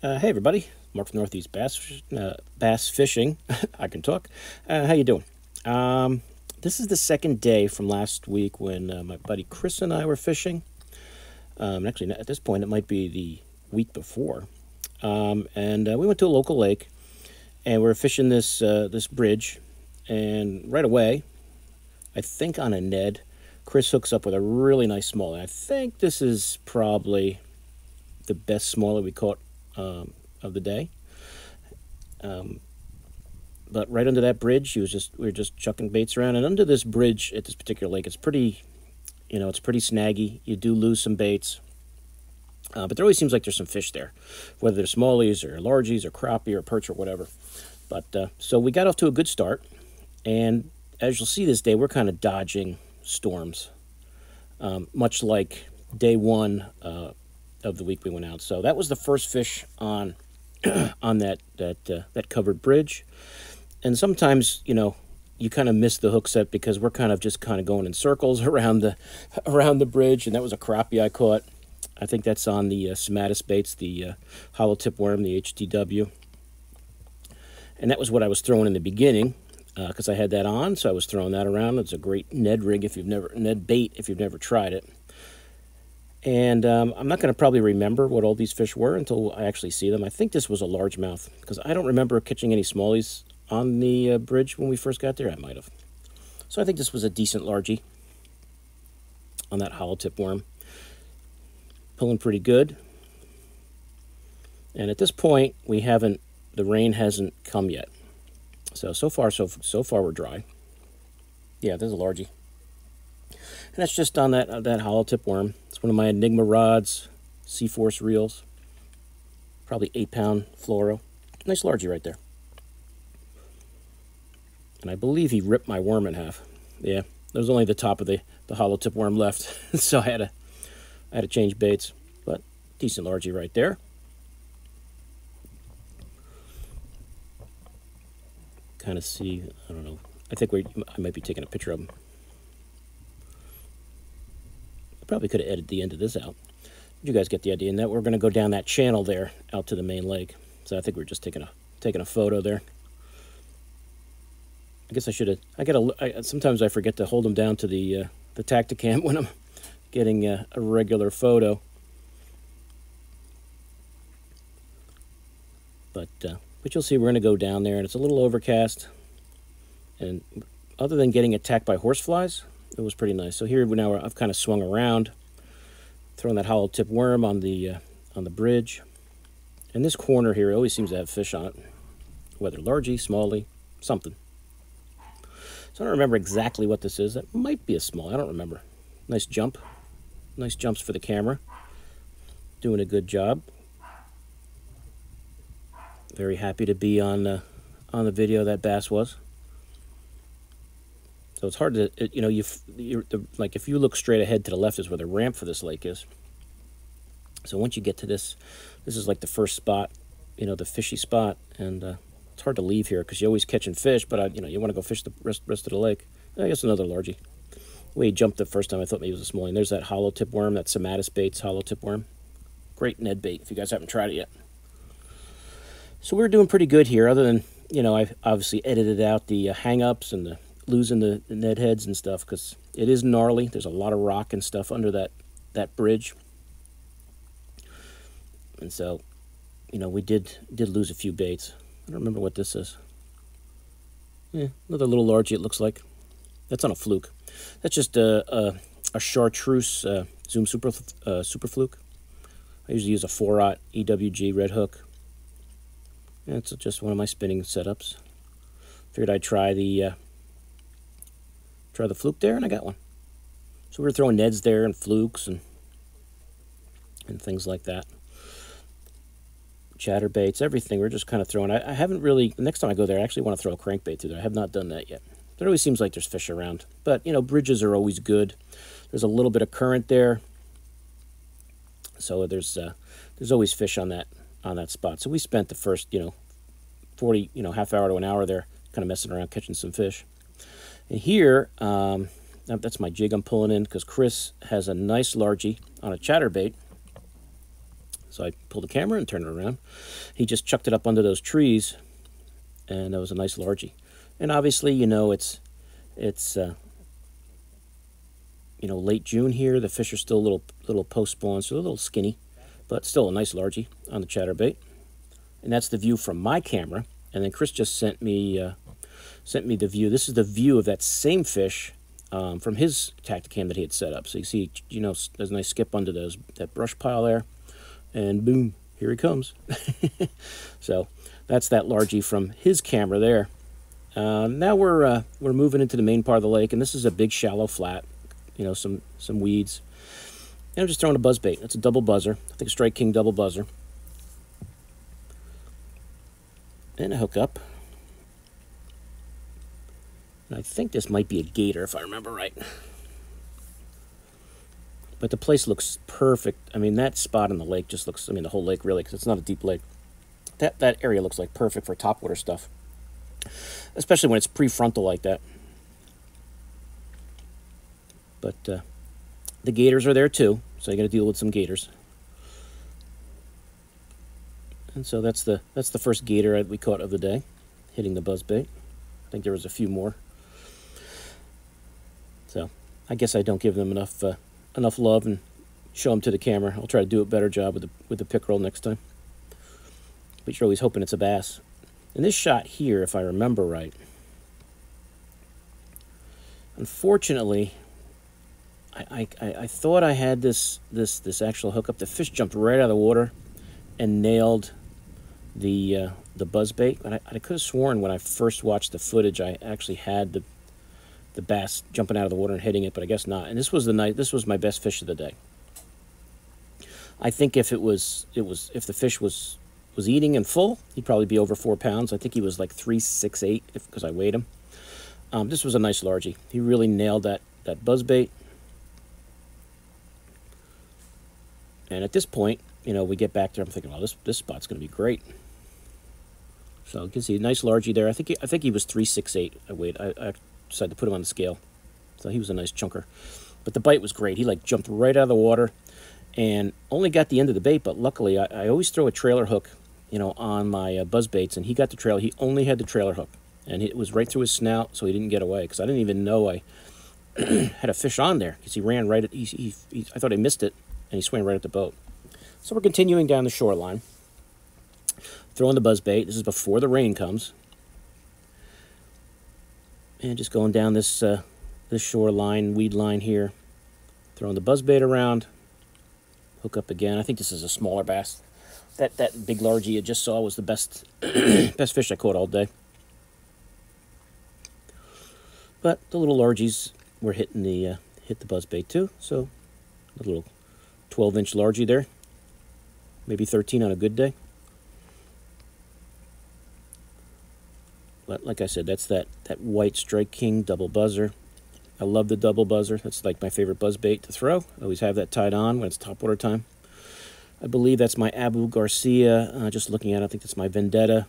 Hey everybody, Mark from Northeast Bass Fishing. I can talk. How you doing? This is the second day from last week when my buddy Kris and I were fishing. Actually, at this point, it might be the week before. And we went to a local lake, and we were fishing this bridge. And right away, I think on a Ned, Kris hooks up with a really nice smallie. I think this is probably the best smallie we caught of the day. But right under that bridge, we were just chucking baits around, and under this bridge at this particular lake, it's pretty snaggy. You do lose some baits, but there always seems like there's some fish there, whether they're smallies or largies or crappie or perch or whatever. But so we got off to a good start, and as you'll see this day, we're kind of dodging storms, much like day one of the week we went out. So that was the first fish on on that covered bridge. And sometimes, you kind of miss the hook set because we're kind of going in circles around the bridge. And that was a crappie I caught. I think that's on the Somatis baits, the hollow tip worm, the HTW. And that was what I was throwing in the beginning because I had that on, so I was throwing that around. It's a great Ned rig Ned bait if you've never tried it. And I'm not going to probably remember what all these fish were until I actually see them. I think this was a largemouth because I don't remember catching any smallies on the bridge when we first got there. I might have. So I think this was a decent largie on that hollow tip worm. Pulling pretty good. And at this point, the rain hasn't come yet. So far we're dry. Yeah, there's a largie. And that's just on that hollow tip worm. It's one of my Enigma rods, C-Force reels. Probably 8-pound fluoro. Nice largie right there. And I believe he ripped my worm in half. Yeah, there was only the top of the hollow tip worm left. So I had to change baits. But decent largie right there. Kind of see, I don't know. I think I might be taking a picture of him. Probably could have edited the end of this out. You guys get the idea. And that we're going to go down that channel there out to the main lake. So I think we're just taking a photo there. I guess I should have. Sometimes I forget to hold them down to the Tacticam when I'm getting a regular photo. But you'll see we're going to go down there, and it's a little overcast. And other than getting attacked by horseflies, it was pretty nice. So here now I've kind of swung around, throwing that hollow tip worm on the bridge. And this corner here always seems to have fish on it, whether largie, smallie, something. So I don't remember exactly what this is. That might be a small. I don't remember. Nice jump. Nice jumps for the camera. Doing a good job. Very happy to be on the video that bass was. So it's hard to, like if you look straight ahead to the left is where the ramp for this lake is. So once you get to this is like the first spot, the fishy spot, and it's hard to leave here because you're always catching fish, but you want to go fish the rest of the lake. I guess another largie. The way he jumped the first time, I thought maybe it was a smallie. And there's that hollow tip worm, that Somatis baits hollow tip worm. Great Ned bait if you guys haven't tried it yet. So we're doing pretty good here, other than, I've obviously edited out the hang-ups and losing the Ned heads and stuff because it is gnarly. There's a lot of rock and stuff under that bridge. And so, we did lose a few baits. I don't remember what this is. Yeah, another little largie it looks like. That's on a fluke. That's just a chartreuse Zoom super fluke. I usually use a 4/0 EWG red hook. Yeah, it's just one of my spinning setups. Figured I'd try the fluke there, and I got one. So we were throwing Neds there and flukes and things like that. Chatterbaits, everything. We're just kind of throwing. I haven't really. The next time I go there, I actually want to throw a crankbait through there. I have not done that yet. There always seems like there's fish around, but bridges are always good. There's a little bit of current there, so there's always fish on that spot. So we spent the first 40 half hour to an hour there, kind of messing around catching some fish. And here, that's my jig I'm pulling in because Kris has a nice largie on a chatterbait. So I pulled the camera and turned it around. He just chucked it up under those trees, and that was a nice largie. And obviously, you know, it's you know, late June here. The fish are still a little post-spawn, so they're a little skinny, but still a nice largie on the chatterbait. And that's the view from my camera. And then Kris just sent me the view. This is the view of that same fish from his Tacticam that he had set up. So you see, you know, there's a nice skip under that brush pile there, and boom, here he comes. So that's that largie from his camera there. Now we're moving into the main part of the lake, and this is a big shallow flat. You know, some weeds. And I'm just throwing a buzzbait. That's a double buzzer. I think a Strike King double buzzer. And a hook up. And I think this might be a gator, if I remember right. But the place looks perfect. I mean, that spot in the lake just looks, I mean, the whole lake really, because it's not a deep lake. That area looks like perfect for topwater stuff. Especially when it's prefrontal like that. But the gators are there too, so you got to deal with some gators. And so that's the first gator we caught of the day, hitting the buzzbait. I think there was a few more. So I guess I don't give them enough love and show them to the camera. I'll try to do a better job with the pickerel next time. But you're always hoping it's a bass. And this shot here, if I remember right, unfortunately, I thought I had this actual hookup. The fish jumped right out of the water and nailed the buzzbait. But I could have sworn when I first watched the footage I actually had the bass jumping out of the water and hitting it, but I guess not. And this was my best fish of the day. I think if if the fish was eating and full, he'd probably be over 4 pounds. I think he was like 368 because I weighed him. This was a nice largie. He really nailed that buzzbait. And at this point, you know, we get back there. I'm thinking, oh, this spot's going to be great. So you can see a nice largie there. I think he was 368. I decided to put him on the scale. So he was a nice chunker. But the bite was great. He like jumped right out of the water and only got the end of the bait. But luckily, I always throw a trailer hook, you know, on my buzz baits, and he got the trailer. He only had the trailer hook, and it was right through his snout, so he didn't get away. Because I didn't even know I had a fish on there, because he ran right at. I thought I missed it, and he swam right at the boat. So we're continuing down the shoreline, throwing the buzz bait. This is before the rain comes, and just going down this shoreline, weed line here, throwing the buzz bait around. Hook up again. I think this is a smaller bass. That big largie you just saw was the best best fish I caught all day. But the little largies were hitting hit the buzz bait too. So a little 12-inch largie there, maybe 13 on a good day. But like I said, that's that white Strike King double buzzer. I love the double buzzer. That's like my favorite buzz bait to throw. I always have that tied on when it's topwater time. I believe that's my Abu Garcia. Just looking at it, I think that's my Vendetta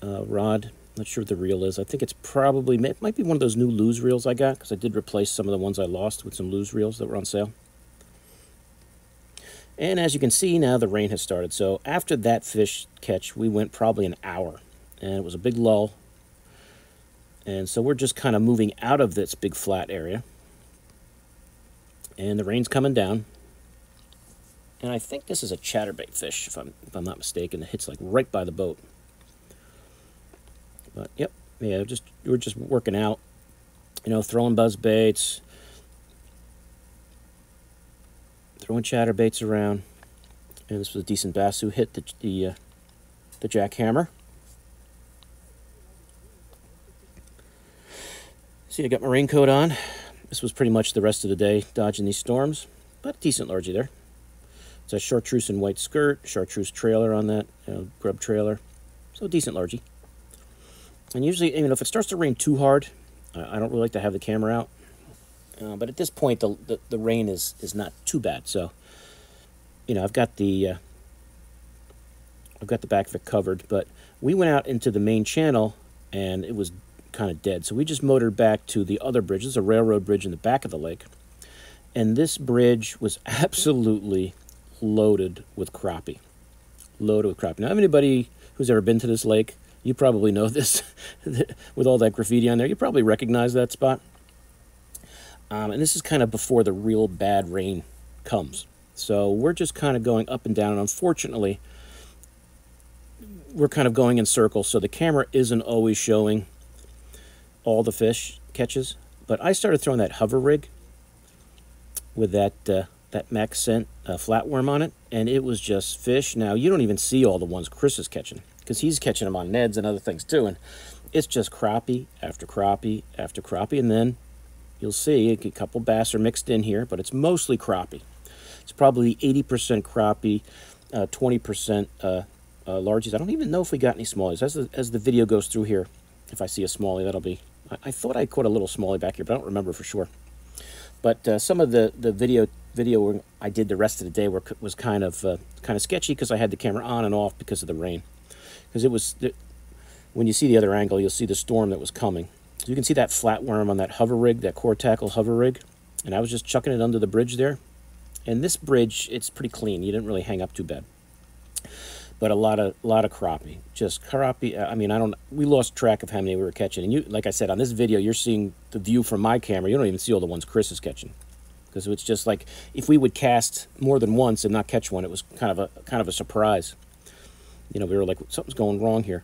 rod. Not sure what the reel is. I think it's probably, it might be one of those new lose reels I got, because I did replace some of the ones I lost with some lose reels that were on sale. And as you can see now, the rain has started. So after that fish catch, we went probably an hour, and it was a big lull. And so we're just kind of moving out of this big flat area. And the rain's coming down. And I think this is a chatterbait fish, if I'm not mistaken. It hits like right by the boat. But yep, yeah, we're just working out, you know, throwing buzz baits, throwing chatterbaits around. And this was a decent bass who hit the jackhammer. See, I got my raincoat on. This was pretty much the rest of the day dodging these storms, but decent largie there. It's a chartreuse and white skirt, chartreuse trailer on that, grub trailer. So decent largie. And usually, you know, if it starts to rain too hard, I don't really like to have the camera out. But at this point, the rain is not too bad. So, you know, I've got the back of it covered. But we went out into the main channel, and it was kind of dead. So we just motored back to the other bridge. There's a railroad bridge in the back of the lake. And this bridge was absolutely loaded with crappie. Loaded with crappie. Now, anybody who's ever been to this lake, you probably know this. With all that graffiti on there, you probably recognize that spot. And this is kind of before the real bad rain comes. So we're just kind of going up and down. And unfortunately, we're kind of going in circles. So the camera isn't always showing all the fish catches. But I started throwing that hover rig with that Max Scent flatworm on it. And it was just fish. Now, you don't even see all the ones Kris is catching, because he's catching them on Neds and other things too. And it's just crappie after crappie after crappie. And then you'll see a couple bass are mixed in here, but it's mostly crappie. It's probably 80% crappie, 20% largies. I don't even know if we got any smallies. As the video goes through here, if I see a smallie, that'll be... I thought I caught a little smallie back here, but I don't remember for sure. But some of the video I did the rest of the day was kind of sketchy, because I had the camera on and off because of the rain. Because it was... When you see the other angle, you'll see the storm that was coming. So you can see that flatworm on that hover rig, that core tackle hover rig. And I was just chucking it under the bridge there. And this bridge, it's pretty clean. You didn't really hang up too bad. But a lot of crappie. Just crappie. I mean, we lost track of how many we were catching. And you, like I said, on this video, you're seeing the view from my camera. You don't even see all the ones Kris is catching. Because it's just like, if we would cast more than once and not catch one, it was kind of a surprise. You know, we were like, something's going wrong here.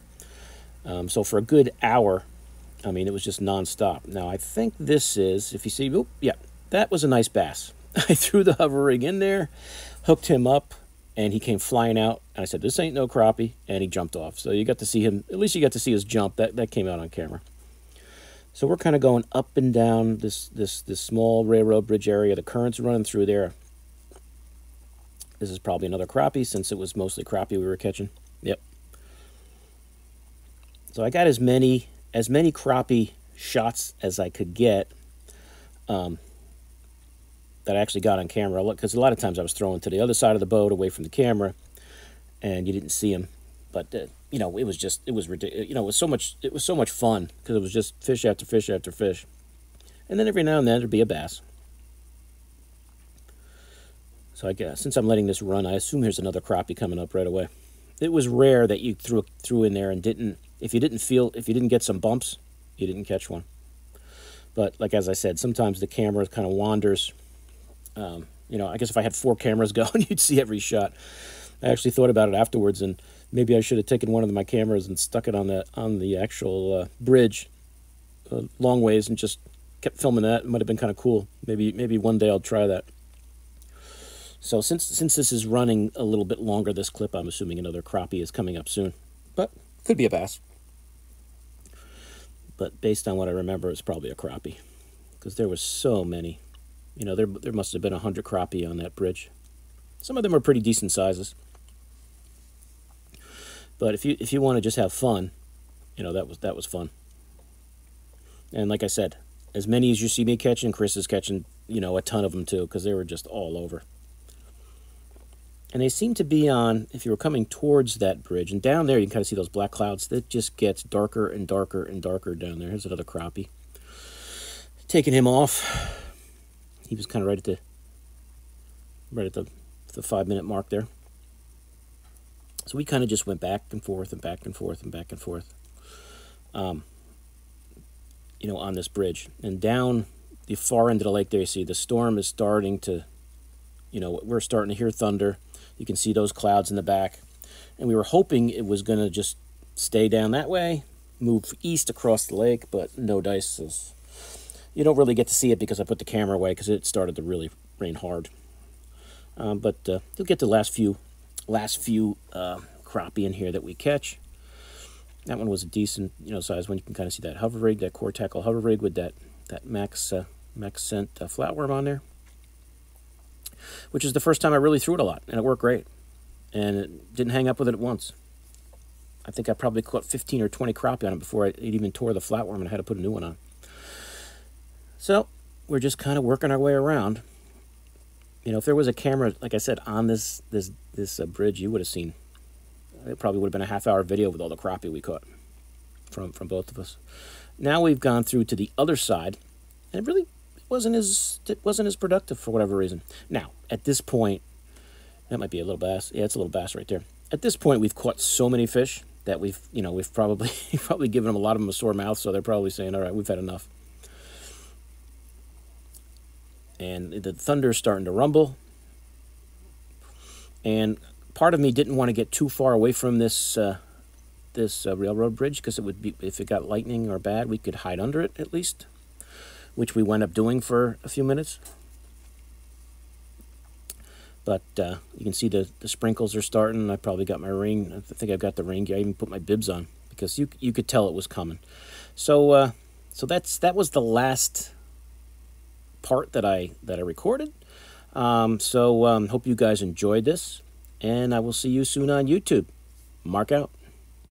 So for a good hour, I mean, it was just nonstop. Now, I think this is, if you see, oh, yeah, that was a nice bass. I threw the hover rig in there, hooked him up, and he came flying out. And I said, this ain't no crappie, and he jumped off. So you got to see him, at least you got to see his jump. That came out on camera. So we're kind of going up and down this small railroad bridge area. The current's running through there. This is probably another crappie, since it was mostly crappie we were catching. Yep. So I got as many crappie shots as I could get that I actually got on camera, because a lot of times I was throwing to the other side of the boat away from the camera, and you didn't see them. But you know, it was ridiculous. You know, it was so much fun, because it was just fish after fish after fish, and then every now and then there'd be a bass. So I guess, since I'm letting this run, I assume there's another crappie coming up right away. It was rare that you threw in there and didn't. If you didn't get some bumps, you didn't catch one. But like, as I said, sometimes the camera kind of wanders. You know, I guess if I had 4 cameras going, you'd see every shot. I actually thought about it afterwards, and maybe I should have taken one of my cameras and stuck it on the actual bridge long ways and just kept filming that. It might have been kind of cool. Maybe one day I'll try that. So since this is running a little bit longer, this clip, I'm assuming another crappie is coming up soon. But could be a bass. But based on what I remember, it's probably a crappie, because there was so many. You know, there must have been 100 crappie on that bridge. Some of them are pretty decent sizes. But if you want to just have fun, you know, that was fun. And like I said, as many as you see me catching, Kris is catching, you know, a ton of them too, because they were just all over. And they seem to be on, if you were coming towards that bridge, and down there you can kind of see those black clouds. That just gets darker and darker and darker down there. Here's another crappie. Taking him off. He was kind of right at the 5-minute mark there. So we kind of just went back and forth and back and forth and back and forth, you know, on this bridge. And down the far end of the lake there, you see the storm is starting to, you know, we're starting to hear thunder. You can see those clouds in the back. And we were hoping it was going to just stay down that way, move east across the lake, but no dice. You don't really get to see it because I put the camera away, because it started to really rain hard. But you'll get the last few crappie in here that we catch. That one was a decent, you know, size one. You can kind of see that hover rig, that core tackle hover rig with that Max Scent flatworm on there, which is the first time I really threw it a lot, and it worked great. And it didn't hang up with it at once. I think I probably caught 15 or 20 crappie on it before it even tore the flatworm, and I had to put a new one on. So we're just kind of working our way around. You know, if there was a camera, like I said, on this bridge, you would have seen. It probably would have been a half-hour video with all the crappie we caught from both of us. Now we've gone through to the other side, and it wasn't as productive for whatever reason. Now, at this point, that might be a little bass. Yeah, it's a little bass right there. At this point, we've caught so many fish that we've probably probably given them a lot of them a sore mouth, so they're probably saying, "All right, we've had enough." And the thunder's starting to rumble. And part of me didn't want to get too far away from this railroad bridge, because it would be, if it got lightning or bad, we could hide under it at least, which we wound up doing for a few minutes. But you can see the sprinkles are starting. I probably got my rain. I think I've got the rain gear. I even put my bibs on because you could tell it was coming. So that was the last part that I recorded. Hope you guys enjoyed this, and I will see you soon on YouTube. Mark out.